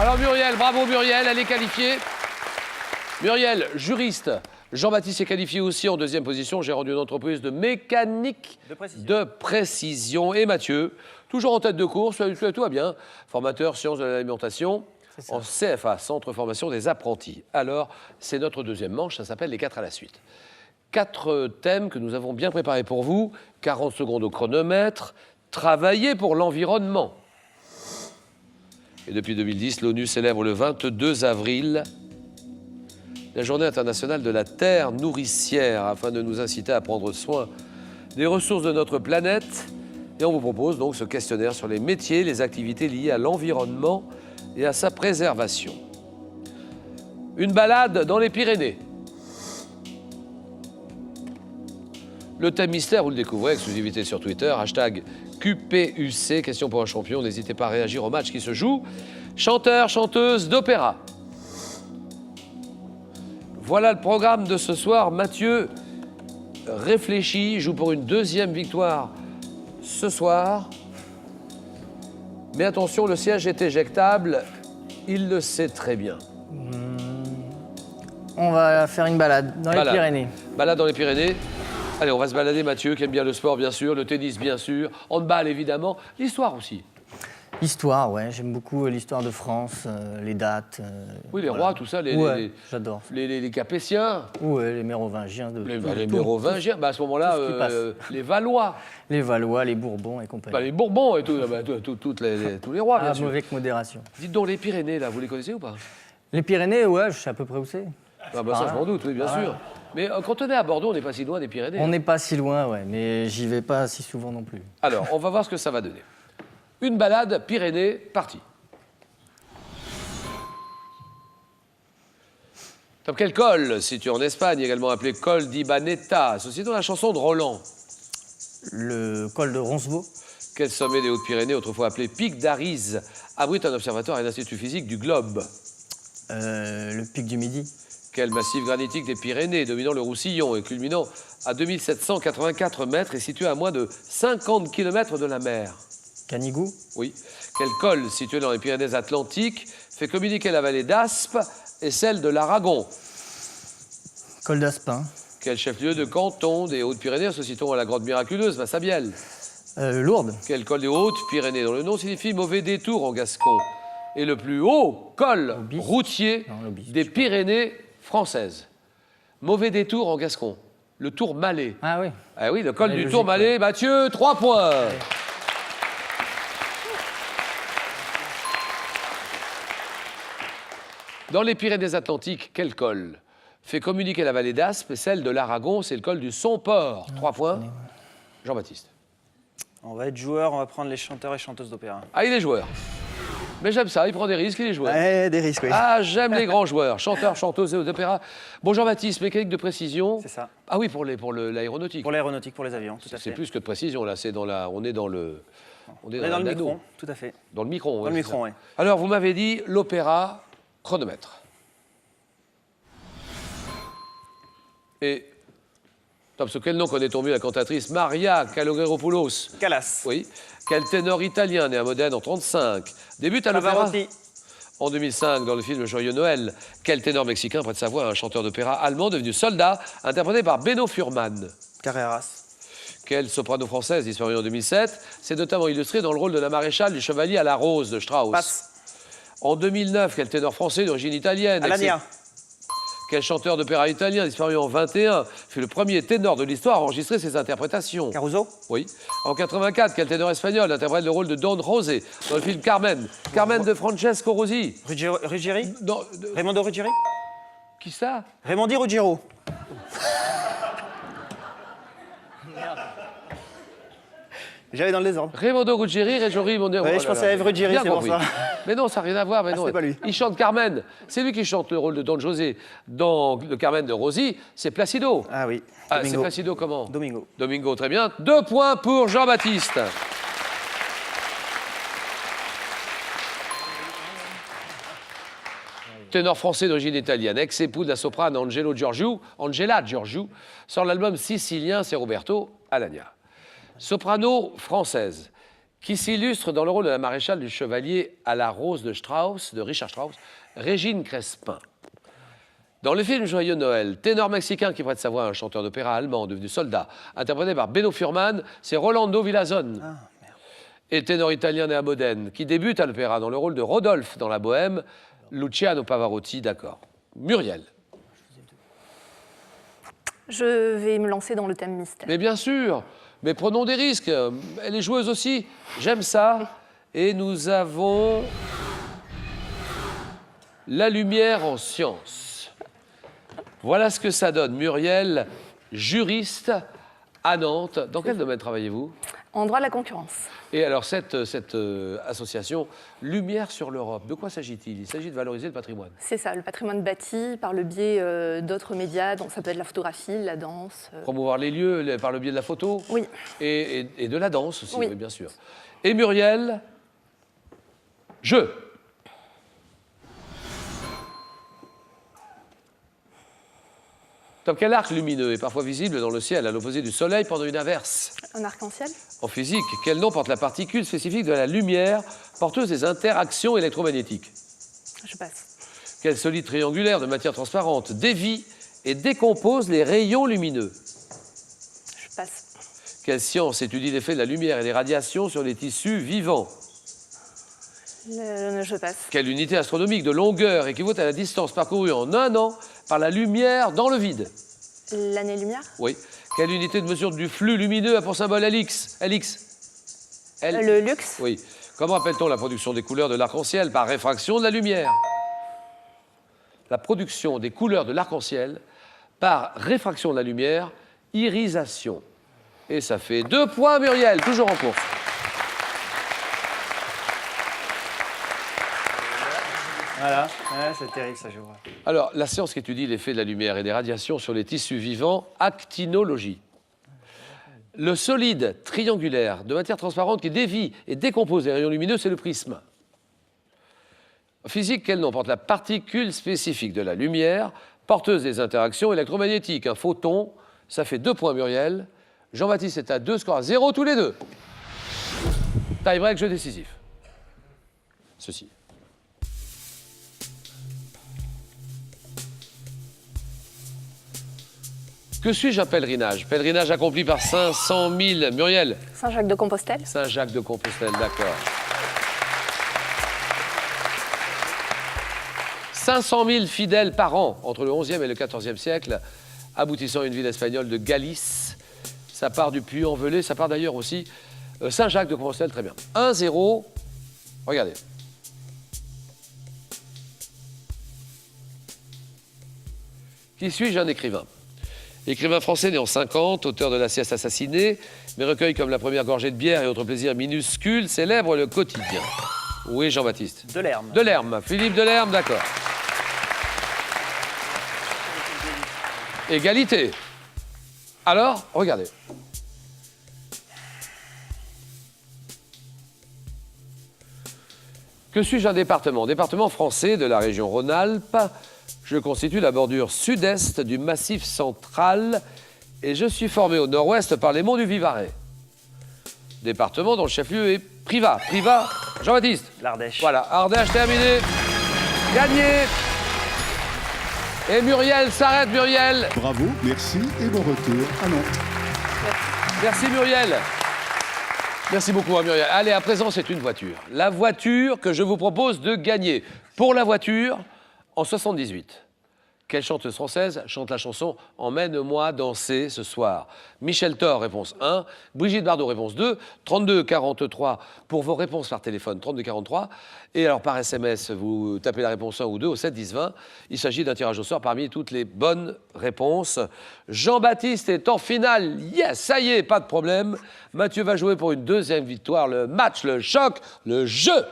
Alors Muriel, bravo Muriel, elle est qualifiée. Muriel, juriste. Jean-Baptiste est qualifié aussi en deuxième position, gérant d'une entreprise de mécanique de précision. Et Mathieu, toujours en tête de course, tout va bien. Formateur, sciences de l'alimentation, en CFA, Centre Formation des Apprentis. Alors, c'est notre deuxième manche, ça s'appelle les 4 à la suite. 4 thèmes que nous avons bien préparés pour vous. 40 secondes au chronomètre. Travailler pour l'environnement. Et depuis 2010, l'ONU célèbre le 22 avril la Journée internationale de la Terre nourricière, afin de nous inciter à prendre soin des ressources de notre planète. Et on vous propose donc ce questionnaire sur les métiers, les activités liées à l'environnement et à sa préservation. Une balade dans les Pyrénées. Le thème mystère, vous le découvrez, exclusivité sur Twitter, hashtag QPUC, question pour un champion. N'hésitez pas à réagir au match qui se joue. Chanteur, chanteuse d'opéra. Voilà le programme de ce soir. Mathieu réfléchit, joue pour une deuxième victoire ce soir. Mais attention, le siège est éjectable. Il le sait très bien. On va faire une balade dans les Pyrénées. Balade dans les Pyrénées. Allez, on va se balader, Mathieu, qui aime bien le sport, bien sûr, le tennis, bien sûr, handball, évidemment, l'histoire aussi. L'histoire, ouais, j'aime beaucoup l'histoire de France, les dates. Oui, les rois, tout ça, j'adore. Les Capétiens. Ouais, les Mérovingiens. Les Mérovingiens, à ce moment-là, les Valois. Les Valois, les Bourbons et compagnie. Les Bourbons et tout, tous les rois, bien sûr. Avec modération. Dites donc, les Pyrénées, là, vous les connaissez ou pas? Les Pyrénées, ouais, je sais à peu près où c'est. Ah bah ça, je m'en doute, oui, bien sûr. Mais quand on est à Bordeaux, on n'est pas si loin des Pyrénées. On n'est pas si loin, ouais, mais j'y vais pas si souvent non plus. Alors, on va voir ce que ça va donner. Une balade Pyrénées, partie. Top quel col, situé en Espagne, également appelé col d'Ibaneta, associé dans la chanson de Roland? Le col de Roncevaux. Quel sommet des Hautes-Pyrénées, autrefois appelé pic d'Arize, abrite un observatoire et un institut physique du globe? Le pic du Midi. Quel massif granitique des Pyrénées, dominant le Roussillon et culminant à 2784 mètres et situé à moins de 50 km de la mer? Canigou. Oui. Quel col, situé dans les Pyrénées-Atlantiques, fait communiquer la vallée d'Aspe et celle de l'Aragon? Col d'Aspin. Quel chef-lieu de canton des Hautes-Pyrénées associé-t-on à la grotte miraculeuse Massabielle? Lourdes. Quel col des Hautes-Pyrénées, dont le nom signifie mauvais détour en gascon, est le plus haut col routier des Pyrénées françaises? Mauvais détour en gascon. Le Tourmalet. Ah oui. Ah oui, le col du Tourmalet. Mathieu, 3 points. Ouais. Dans les Pyrénées-Atlantiques, quel col fait communiquer la vallée d'Aspe et celle de l'Aragon? C'est le col du Somport. 3 points. Jean-Baptiste. On va être joueur, on va prendre les chanteurs et chanteuses d'opéra. Ah, il est joueur. Mais j'aime ça, il prend des risques, il est joueur. Ouais, des risques, oui. Ah, j'aime les grands joueurs, chanteurs, chanteuses d'opéra. Bon, Jean-Baptiste, mécanique de précision. C'est ça. Ah oui, pour l'aéronautique. Pour l'aéronautique, pour les avions, tout à fait. C'est plus que de précision, là, c'est dans la... On est dans le... On est dans le micron, tout à fait. Dans le micron, Dans le micron, oui. Alors, vous m'avez dit l'opéra, chronomètre. Et... Top, sous quel nom connaît-on mieux la cantatrice Maria Kalogeropoulos? Callas. Oui. Quel ténor italien, né à Modène en 1935, débute à l'opéra en 2005 dans le film Joyeux Noël? Quel ténor mexicain prête sa voix à un chanteur d'opéra allemand devenu soldat, interprété par Beno Furman? Carreras. Quelle soprano française, disparue en 2007, s'est notamment illustrée dans le rôle de la maréchale du Chevalier à la Rose de Strauss? Passe. En 2009, quel ténor français d'origine italienne? Alania. Quel chanteur d'opéra italien, disparu en 21, fut le premier ténor de l'histoire à enregistrer ses interprétations? Caruso. Oui. En 84, quel ténor espagnol interprète le rôle de Don José dans le film Carmen? Carmen de Francesco Rosi. Ruggieri. Raimondo Ruggieri. Qui ça? Raimondi Ruggiero. J'avais dans le désordre. Raimondo Ruggieri, Réggiori, mon Dieu. Oui, je pensais à Eve Ruggieri, c'est pour ça. Mais non, ça n'a rien à voir. Mais non. C'est pas lui. Il chante Carmen. C'est lui qui chante le rôle de Don José. Dans le Carmen de Rosi, c'est Placido. Ah oui. Ah, c'est Placido comment? Domingo. Domingo, très bien. 2 points pour Jean-Baptiste. Ténor français d'origine italienne, ex-époux de la soprane Angela Giorgiou, sort l'album sicilien, c'est Roberto Alagna. Soprano française, qui s'illustre dans le rôle de la maréchale du chevalier à la rose de Strauss, de Richard Strauss, Régine Crespin. Dans le film Joyeux Noël, ténor mexicain qui prête sa voix à un chanteur d'opéra allemand devenu soldat, interprété par Benno Furman, c'est Rolando Villazone. Et ténor italien né à Modène, qui débute à l'opéra dans le rôle de Rodolphe dans La Bohème, Luciano Pavarotti, d'accord. Muriel. Je vais me lancer dans le thème mystère. Mais bien sûr, mais prenons des risques. Elle est joueuse aussi. J'aime ça. Et nous avons la lumière en sciences. Voilà ce que ça donne. Muriel, juriste à Nantes. Dans quel domaine travaillez-vous? En droit de la concurrence. Et alors, cette association, Lumière sur l'Europe, de quoi s'agit-il? Il s'agit de valoriser le patrimoine. C'est ça, le patrimoine bâti par le biais d'autres médias, donc ça peut être la photographie, la danse. Promouvoir les lieux par le biais de la photo. Oui. Et de la danse aussi, Oui. oui, bien sûr. Et Muriel, jeu. Dans quel arc lumineux est parfois visible dans le ciel à l'opposé du soleil pendant une averse? Un arc-en-ciel. En physique, quel nom porte la particule spécifique de la lumière porteuse des interactions électromagnétiques? Je passe. Quel solide triangulaire de matière transparente dévie et décompose les rayons lumineux? Je passe. Quelle science étudie l'effet de la lumière et des radiations sur les tissus vivants? Je passe. Quelle unité astronomique de longueur équivaut à la distance parcourue en un an par la lumière dans le vide? L'année-lumière. Oui. Quelle unité de mesure du flux lumineux a pour symbole LX? Le luxe. Oui. Comment appelle-t-on la production des couleurs de l'arc-en-ciel par réfraction de la lumière? La production des couleurs de l'arc-en-ciel par réfraction de la lumière, irisation. Et ça fait 2 points, Muriel, toujours en course. Voilà, ouais, c'est terrible ça, je vois. Alors, la science qui étudie l'effet de la lumière et des radiations sur les tissus vivants, actinologie. Le solide triangulaire de matière transparente qui dévie et décompose les rayons lumineux, c'est le prisme. En physique, quel nom porte la particule spécifique de la lumière, porteuse des interactions électromagnétiques? Un photon, ça fait 2 points, Muriel. Jean-Baptiste est à 2, score à 0 tous les deux. Tie-break, jeu décisif. Ceci. Que suis-je un pèlerinage? Pèlerinage accompli par 500 000. Muriel? Saint-Jacques-de-Compostelle. Saint-Jacques-de-Compostelle, d'accord. 500 000 fidèles par an entre le XIe et le XIVe siècle, aboutissant à une ville espagnole de Galice. Ça part du Puy-en-Velay, ça part d'ailleurs aussi Saint-Jacques-de-Compostelle, très bien. 1-0, regardez. Qui suis-je? Un écrivain. Écrivain français né en 50, auteur de La sieste assassinée, mais recueils comme La première gorgée de bière et autres plaisirs minuscules célèbrent le quotidien. Oui, Jean-Baptiste. Delerme. Delerme, Philippe Delerme, d'accord. Égalité. Alors, regardez. Que suis-je un département? Département français de la région Rhône-Alpes. Je constitue la bordure sud-est du Massif central et je suis formé au nord-ouest par les monts du Vivarais. Département dont le chef-lieu est Privas. Privas, Jean-Baptiste. L'Ardèche. Voilà, Ardèche terminé. Gagné. Et Muriel s'arrête, Muriel. Bravo, merci et bon retour à Nantes. Merci Muriel. Merci beaucoup à Muriel. Allez, à présent, c'est une voiture. La voiture que je vous propose de gagner. Pour la voiture, en 78, quelle chanteuse française chante la chanson « Emmène-moi danser ce soir » Michel Thor, réponse 1. Brigitte Bardot, réponse 2. 32 43 pour vos réponses par téléphone, 32 43. Et alors par SMS, vous tapez la réponse 1 ou 2 au 7 10 20. Il s'agit d'un tirage au sort parmi toutes les bonnes réponses. Jean-Baptiste est en finale. Yes, ça y est, pas de problème. Mathieu va jouer pour une deuxième victoire. Le match, le choc, le jeu.